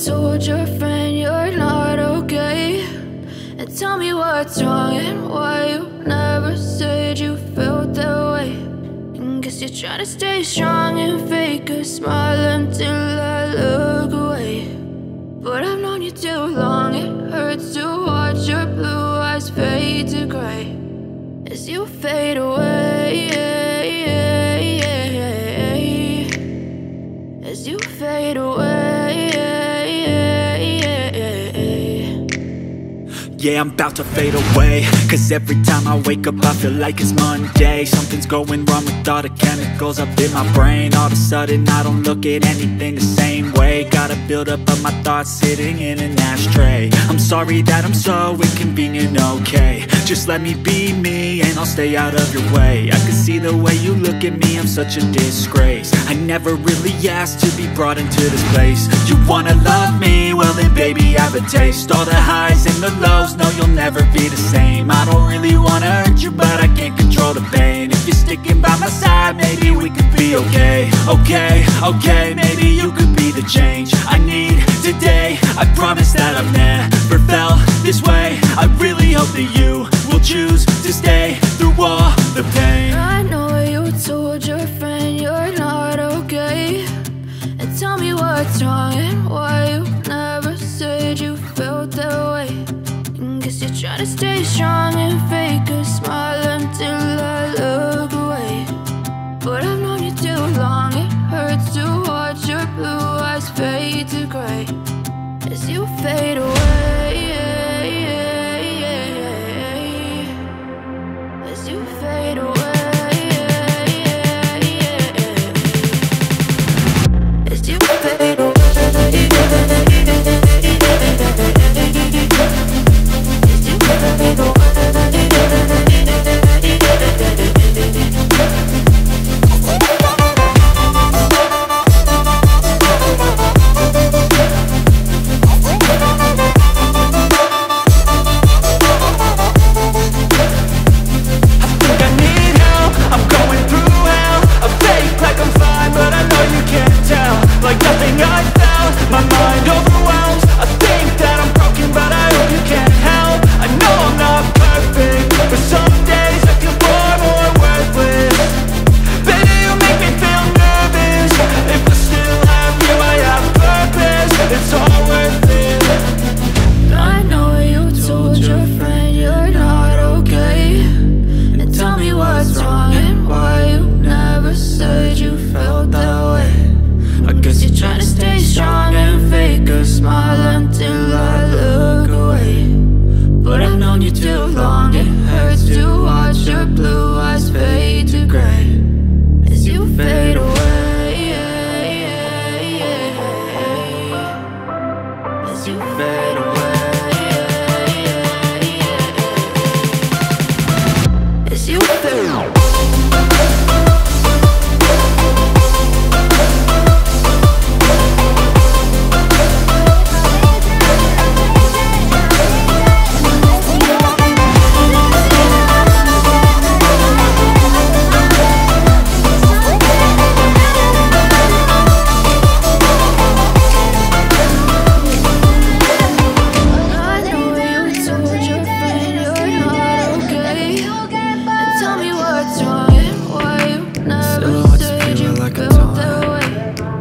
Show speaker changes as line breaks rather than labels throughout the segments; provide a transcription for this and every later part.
told your friend you're not okay? And tell me what's wrong and why you never said you felt that way. And guess you're trying to stay strong and fake a smile until I look away. But I've known you too long, it hurts to watch your blue eyes fade to gray as you fade away, as you fade away.
Yeah, I'm about to fade away, cause every time I wake up I feel like it's Monday. Something's going wrong with all the chemicals up in my brain. All of a sudden I don't look at anything the same way. Gotta build up of my thoughts sitting in an ashtray. I'm sorry that I'm so inconvenient, okay? Just let me be me and I'll stay out of your way. I can see the way you look at me, I'm such a disgrace. I never really asked to be brought into this place. You wanna love me? Well then baby, have a taste. All the highs and the lows, no, you'll never be the same. I don't really wanna hurt you, but I can't control the pain. If you're sticking by my side, maybe we could be okay. Okay, maybe you could be the change I need today. I promise that I've never felt this way. I really hope that you will choose to stay through all the pain.
I know you told your friend you're not okay. And tell me what's wrong and why you never said you felt that way. Guess you're trying to stay strong and fake a smile until I look away. But I've known you too long, it hurts to watch your blue eyes fade to gray as you fade away, as you fade away, as you fade away.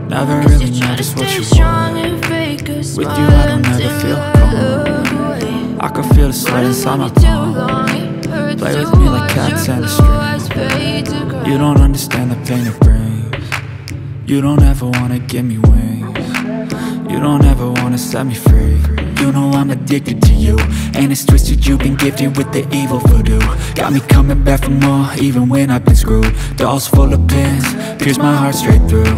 Never really know just what you want. With you I don't ever feel calm. I can feel the sweat inside my palm. Play with me like cats and a string. You don't understand the pain it brings. You don't ever wanna give me wings. You don't ever wanna set me free. You know I'm addicted to you, and it's twisted, you've been gifted with the evil voodoo. Got me coming back for more, even when I've been screwed. Dolls full of pins, pierce my heart straight through.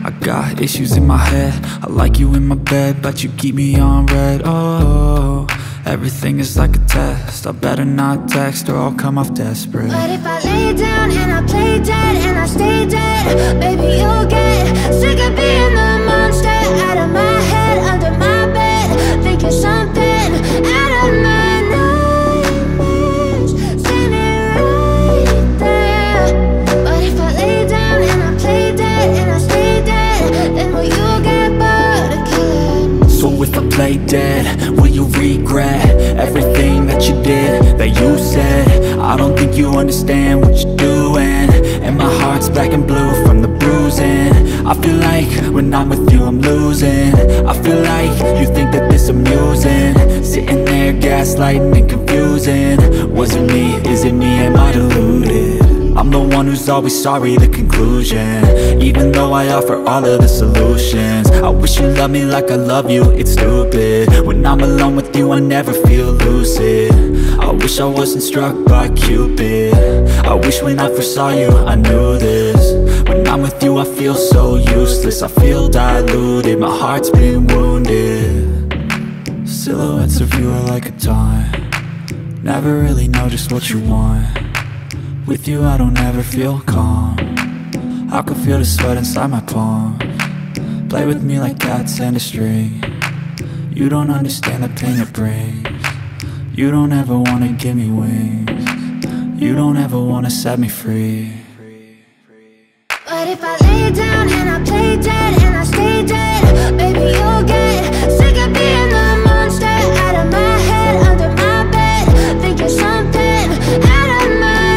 I got issues in my head, I like you in my bed, but you keep me on red. Oh, everything is like a test, I better not text or I'll come off desperate.
But if I lay down and I play dead and I stay dead, baby you'll get sick of being the monster out of my head, under my bed, thinking something out of my nightmares, standing right there. But if I lay down and I play dead and I stay dead, then will you get bored again?
you understand what you're doing. And my heart's black and blue from the bruising. I feel like when I'm with you I'm losing. I feel like you think that this amusing. Sitting there gaslighting and confusing. Was it me? Is it me? Am I deluded? I'm the one who's always sorry, the conclusion. Even though I offer all of the solutions. I wish you loved me like I love you, it's stupid. When I'm alone with you I never feel lucid. I wish I wasn't struck by Cupid. I wish when I first saw you I knew this. When I'm with you I feel so useless. I feel diluted, my heart's been wounded. Silhouettes of you are like a taunt. Never really know just what you want. With you I don't ever feel calm. I can feel the sweat inside my palm. Play with me like cats and a string. You don't understand the pain it brings. You don't ever wanna give me wings. You don't ever wanna set me free.
But if I lay down and I play dead and I stay dead, baby you'll get sick of being the monster out of my head, under my bed, thinking something out of my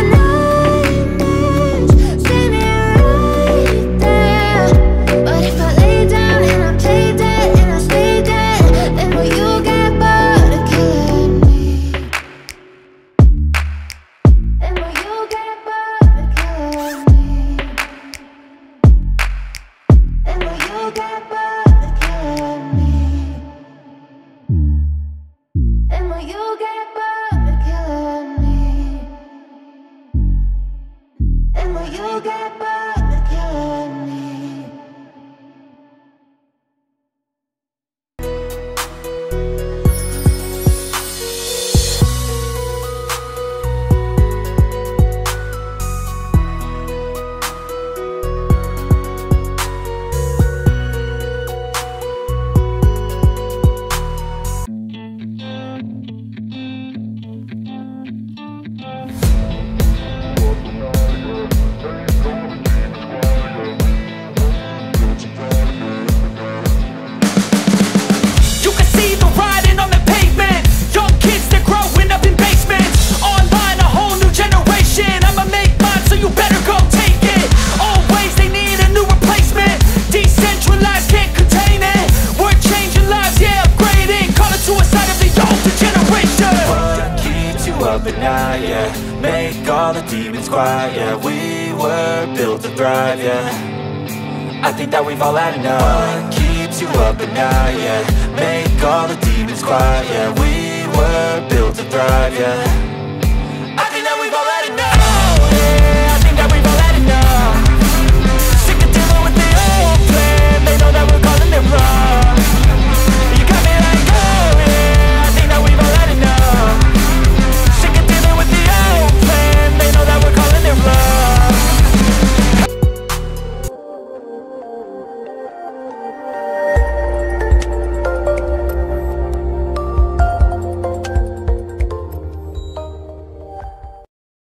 I think that we've all had enough. What keeps you up at night, yeah? Make all the demons quiet, yeah. We were built to thrive, yeah.